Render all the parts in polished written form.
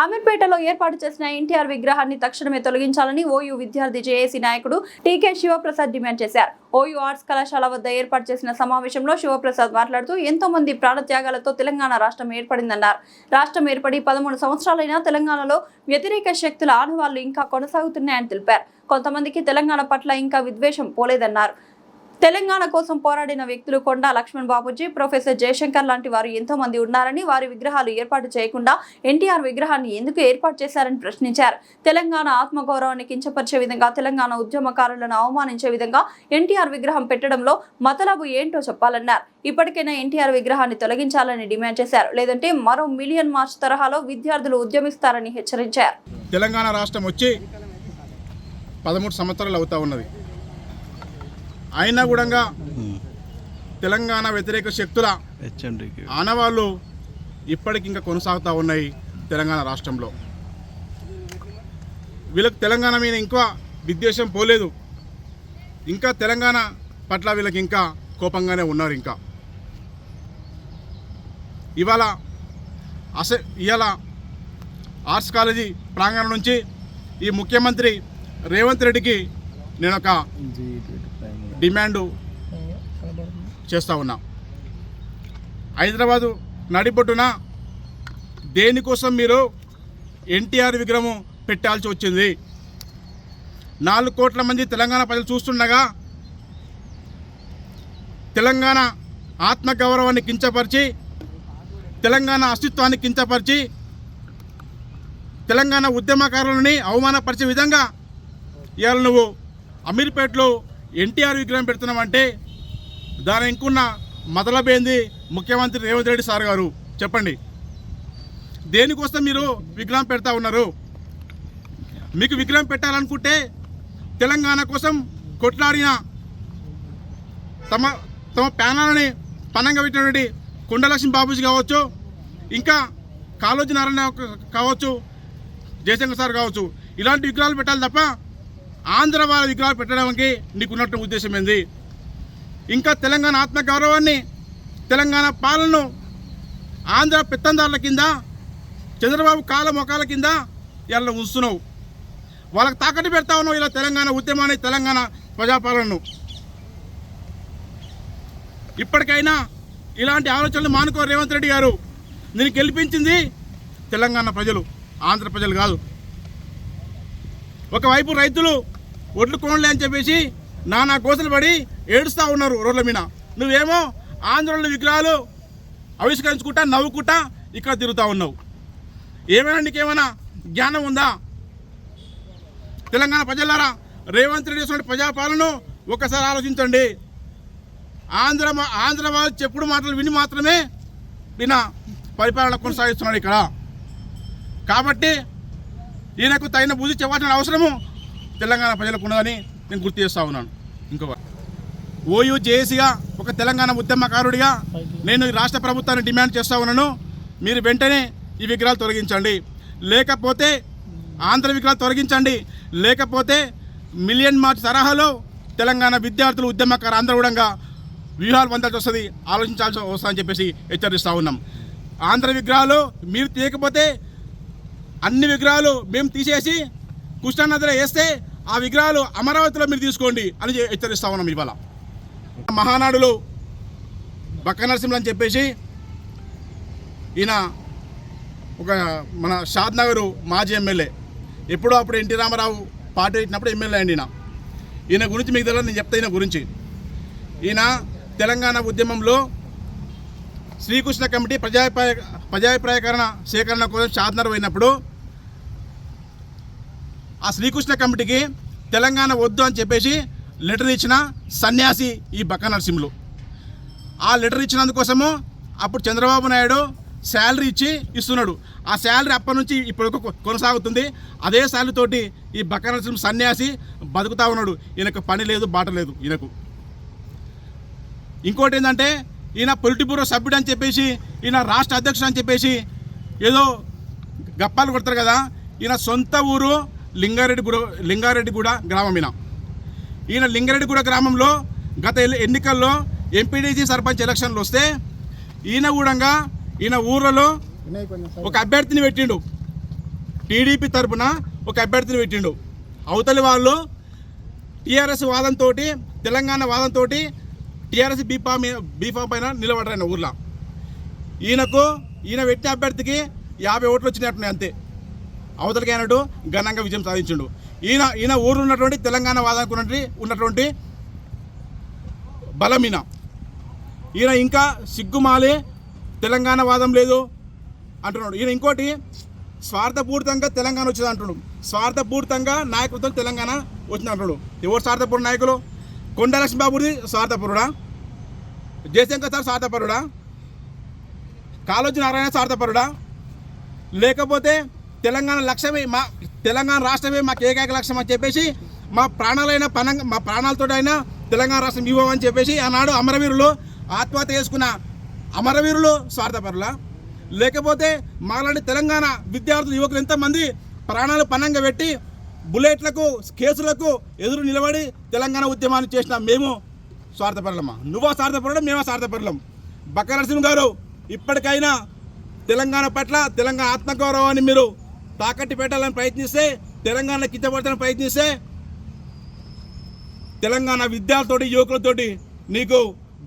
అమీర్పేటలో ఏర్పాటు చేసిన ఎన్టీఆర్ విగ్రహాన్ని తక్షణమే తొలగించాలని ఓయూ విద్యార్థి జేఏసీ నాయకుడు టీకే శివప్రసాద్ డిమాండ్ చేశారు. ఓయూ ఆర్ట్స్ కళాశాల వద్ద ఏర్పాటు చేసిన సమావేశంలో శివప్రసాద్ మాట్లాడుతూ ఎంతో మంది ప్రాణత్యాగాలతో తెలంగాణ రాష్ట్రం ఏర్పడిందన్నారు. రాష్ట్రం ఏర్పడి 13 సంవత్సరాలైనా తెలంగాణలో వ్యతిరేక శక్తుల ఆనవాళ్లు ఇంకా కొనసాగుతున్నాయని తెలిపారు. కొంతమందికి తెలంగాణ పట్ల ఇంకా విద్వేషం పోలేదన్నారు. తెలంగాణ కోసం పోరాడిన వ్యక్తులు కొండా లక్ష్మణ్ బాబుజీ, ప్రొఫెసర్ జయశంకర్ లాంటి వారు ఎంతో మంది ఉన్నారని, వారి విగ్రహాలు ఏర్పాటు చేయకుండా ఎన్టీఆర్ విగ్రహాన్ని ఎందుకు ఏర్పాటు చేశారని ప్రశ్నించారు. తెలంగాణ ఆత్మగౌరవాన్ని కించపరిచే విధంగా, తెలంగాణ ఉద్యమకారులను అవమానించే విధంగా ఎన్టీఆర్ విగ్రహం పెట్టడంలో మతలబు ఏంటో చెప్పాలన్నారు. ఇప్పటికైనా ఎన్టీఆర్ విగ్రహాన్ని తొలగించాలని డిమాండ్ చేశారు. లేదంటే మరో మిలియన్ మార్చ్ తరహాలో విద్యార్థులు ఉద్యమిస్తారని హెచ్చరించారు. తెలంగాణ రాష్ట్రం వచ్చి 13 సంవత్సరాలు అవుతా ఉన్నది. అయినా కూడా తెలంగాణ వ్యతిరేక శక్తుల ఆనవాళ్ళు ఇప్పటికి ఇంకా కొనసాగుతూ ఉన్నాయి తెలంగాణ రాష్ట్రంలో. వీళ్ళకి తెలంగాణ మీద ఇంకా విద్వేషం పోలేదు. ఇంకా తెలంగాణ పట్ల వీళ్ళకి ఇంకా కోపంగానే ఉన్నారు. ఇంకా ఇవాళ ఆర్ట్స్ కాలేజీ ప్రాంగణం నుంచి ఈ ముఖ్యమంత్రి రేవంత్ రెడ్డికి నేను ఒక డిమాండు చేస్తూ ఉన్నా. హైదరాబాదు నడిబొడ్డున దేనికోసం మీరు ఎన్టీఆర్ విగ్రహం పెట్టాల్సి వచ్చింది? 4 కోట్ల మంది తెలంగాణ ప్రజలు చూస్తుండగా తెలంగాణ ఆత్మగౌరవాన్ని కించపరిచి, తెలంగాణ అస్తిత్వాన్ని కించపరిచి, తెలంగాణ ఉద్యమకారులని అవమానపరిచే విధంగా ఇవాళ నువ్వు అమీర్పేటలో ఎన్టీఆర్ విగ్రహం పెడుతున్నామంటే దాని ఇంకున్న మొదలబేంది ముఖ్యమంత్రి రేవంత్ రెడ్డి సార్ గారు? చెప్పండి, దేనికోసం మీరు విగ్రహం పెడతా ఉన్నారు? మీకు విగ్రహం పెట్టాలనుకుంటే తెలంగాణ కోసం కొట్లాడిన తమ ప్యానాలని పనంగా పెట్టినటువంటి కొండా లక్ష్మణ్ బాబుజీ కావచ్చు, ఇంకా కాళోజీ నారాయణ కావచ్చు, జయశంకర్ సార్ కావచ్చు, ఇలాంటి విగ్రహాలు పెట్టాలి తప్ప ఆంధ్ర వాళ్ళ విగ్రహాలు పెట్టడానికి నీకున్నట్టు ఉద్దేశం ఏంది? ఇంకా తెలంగాణ ఆత్మగౌరవాన్ని, తెలంగాణ పాలనను ఆంధ్ర పెత్తందారుల కింద, చంద్రబాబు కాళ్ళ మొకాల కింద ఇలా ఉంచుతున్నావు. వాళ్ళకి తాకట్టు పెడతా ఉన్నావు ఇలా తెలంగాణ ఉద్యమాన్ని, తెలంగాణ ప్రజాపాలనను. ఇప్పటికైనా ఇలాంటి ఆలోచనలు మానుకో రేవంత్ రెడ్డి గారు. నేను గెలిపించింది తెలంగాణ ప్రజలు, ఆంధ్ర ప్రజలు కాదు. ఒకవైపు రైతులు ఒడ్లు కొనలే అని చెప్పేసి నానా కోసలు పడి ఏడుస్తూ ఉన్నారు రోడ్ల మీద. నువ్వేమో ఆంధ్రలో విగ్రహాలు ఆవిష్కరించుకుంటా నవ్వుకుంటా ఇక్కడ తిరుగుతూ ఉన్నావు. ఏమైనా నీకేమైనా జ్ఞానం ఉందా? తెలంగాణ ప్రజలారా, రేవంత్ రెడ్డి చేసిన ప్రజాపాలన ఒకసారి ఆలోచించండి. ఆంధ్ర వాళ్ళు చెప్పుడు మాటలు విని మాత్రమే ఈయన పరిపాలన కొనసాగిస్తున్నాడు ఇక్కడ. కాబట్టి ఈయనకు తగిన బుద్ధి చెప్పాల్సిన అవసరము తెలంగాణ ప్రజలకు ఉన్నదని నేను గుర్తు చేస్తూ ఉన్నాను. ఇంకొక ఓయూ జేఏసీగా, ఒక తెలంగాణ ఉద్యమకారుడిగా నేను ఈ రాష్ట్ర ప్రభుత్వాన్ని డిమాండ్ చేస్తూ ఉన్నాను. మీరు వెంటనే ఈ విగ్రహాలు తొలగించండి, లేకపోతే ఆంధ్ర విగ్రహాలు తొలగించండి, లేకపోతే మిలియన్ మార్చ్ తరహాలో తెలంగాణ విద్యార్థులు, ఉద్యమకారు అందరూ కూడా వ్యూహాలు పొందాల్సి వస్తుంది, ఆలోచించాల్సి వస్తుందని చెప్పేసి హెచ్చరిస్తూ ఉన్నాం. ఆంధ్ర విగ్రహాలు మీరు తీయకపోతే అన్ని విగ్రహాలు మేము తీసేసి కృష్ణానదిలో వేస్తే ఆ విగ్రహాలు అమరావతిలో మీరు తీసుకోండి అని హెచ్చరిస్తా ఉన్నాం. ఇవాళ మహానాడులో బక్క నరసింహులు అని చెప్పేసి ఈయన ఒక మన షాద్నగర్ మాజీ ఎమ్మెల్యే, ఎప్పుడో అప్పుడు ఎన్టీ రామారావు పార్టీ పెట్టినప్పుడు ఎమ్మెల్యే అండి. ఈయన గురించి మీకు తెలియదు, నేను చెప్తా. ఈయన గురించి, ఈయన తెలంగాణ ఉద్యమంలో శ్రీకృష్ణ కమిటీ ప్రజాభిప్రాయకరణ సేకరణ కోసం షాద్నగర్ పోయినప్పుడు ఆ శ్రీకృష్ణ కమిటీకి తెలంగాణ వద్దు అని చెప్పేసి లెటర్ ఇచ్చిన సన్యాసి ఈ బక్క నరసింహులు. ఆ లెటర్ ఇచ్చినందుకోసము అప్పుడు చంద్రబాబు నాయుడు శాలరీ ఇస్తున్నాడు. ఆ శాలరీ అప్పటి నుంచి ఇప్పుడు కొనసాగుతుంది. అదే శాలరీతోటి ఈ బక్క నరసింహ సన్యాసి బతుకుతా ఉన్నాడు. ఈయనకు పని లేదు, బాట లేదు ఈయనకు. ఇంకోటి ఏంటంటే, ఈయన పొలిటి బ్యూరో సభ్యుడు అని చెప్పేసి, ఈయన రాష్ట్ర అధ్యక్షుడు అని చెప్పేసి ఏదో గప్పాలు కొడతారు కదా. ఈయన సొంత ఊరు లింగారెడ్డిగూడ గ్రామం. ఈయన లింగారెడ్డిగూడ గ్రామంలో గత ఎన్నికల్లో ఎంపీటీసీ సర్పంచ్ ఎలక్షన్లు వస్తే ఈయన ఊళ్ళలో ఒక అభ్యర్థిని పెట్టిండు. టీడీపీ తరపున ఒక అభ్యర్థిని పెట్టిండు. అవతలి వాళ్ళు టీఆర్ఎస్ వాదంతో, తెలంగాణ వాదంతో టీఆర్ఎస్ బీఫామ్ పైన నిలబడ్డారు ఊర్లో. ఈయన పెట్టిన అభ్యర్థికి 50 ఓట్లు వచ్చినట్టున్నాయి అంతే. అవతలికి అయినట్టు ఘనంగా విజయం సాధించిండు. ఈయన ఊరు ఉన్నటువంటి తెలంగాణ వాదానికి ఉన్నటువంటి బలం ఈయన ఇంకా సిగ్గుమాలి తెలంగాణ వాదం లేదు అంటున్నాడు. ఈయన ఇంకోటి స్వార్థపూరితంగా తెలంగాణ వచ్చింది అంటున్నాడు. స్వార్థపూరితంగా నాయకత్వం తెలంగాణ వచ్చింది అంటున్నాడు. ఎవరు స్వార్థపూర్ నాయకులు? కొండ లక్ష్మీబాబుది స్వార్థపరుడా? జయశంకర్ సార్ స్వార్థపరుడా? కాళోజీ నారాయణ స్వార్థపరుడా? లేకపోతే తెలంగాణ లక్ష్యమే, మా తెలంగాణ రాష్ట్రమే మాకు ఏకైక లక్ష్యం అని చెప్పేసి మా ప్రాణాలతో అయినా తెలంగాణ రాష్ట్రం ఇవ్వమని చెప్పేసి ఆనాడు అమరవీరులు ఆత్మహత్య చేసుకున్న అమరవీరులు స్వార్థపరులా? లేకపోతే మాలాంటి తెలంగాణ విద్యార్థులు యువకులు ఎంతమంది ప్రాణాలు పణంగా పెట్టి బుల్లెట్లకు కేసులకు ఎదురు నిలబడి తెలంగాణ ఉద్యమాన్ని చేసిన మేము స్వార్థపరులమా? నువ్వా స్వార్థపరులం, మేమా స్వార్థపరులం? బక్క నరసింహ గారు, ఇప్పటికైనా తెలంగాణ పట్ల తెలంగాణ ఆత్మగౌరవాన్ని మీరు తాకట్టు పెట్టాలని ప్రయత్నిస్తే, తెలంగాణ కించపరచాలని ప్రయత్నిస్తే తెలంగాణ విద్యార్థులతోటి యువకులతోటి నీకు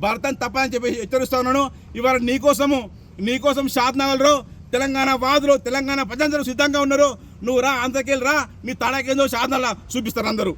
భర్తను తప్పని చెప్పి హెచ్చరిస్తా ఉన్నాను. ఇవాళ నీకోసం షాద్నగర్లో తెలంగాణ వాదులు, తెలంగాణ ప్రజలందరూ సిద్ధంగా ఉన్నారు. నువ్వు రా, అంతకెళ్ళి రా, నీ తడాకేందో షాద్నగర్లో చూపిస్తారు అందరూ.